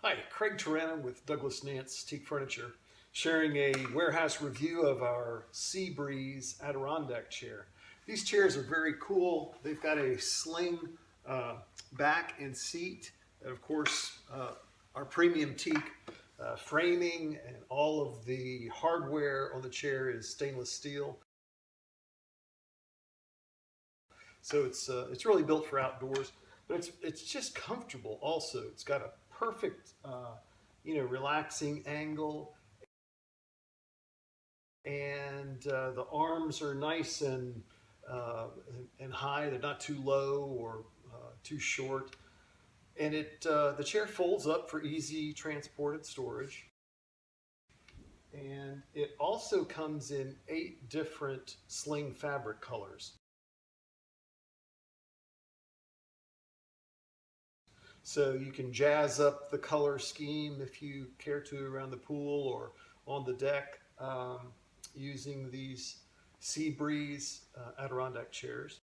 Hi, Craig Torrena with Douglas Nance Teak Furniture, sharing a warehouse review of our Seabreeze Adirondack chair. These chairs are very cool. They've got a sling back and seat, and of course, our premium teak framing, and all of the hardware on the chair is stainless steel. So it's really built for outdoors, but it's just comfortable. Also, it's got a perfect relaxing angle, and the arms are nice and high. They're not too low or too short, and the chair folds up for easy transport and storage. And it also comes in 8 different sling fabric colors. So you can jazz up the color scheme if you care to around the pool or on the deck using these Seabreeze Adirondack chairs.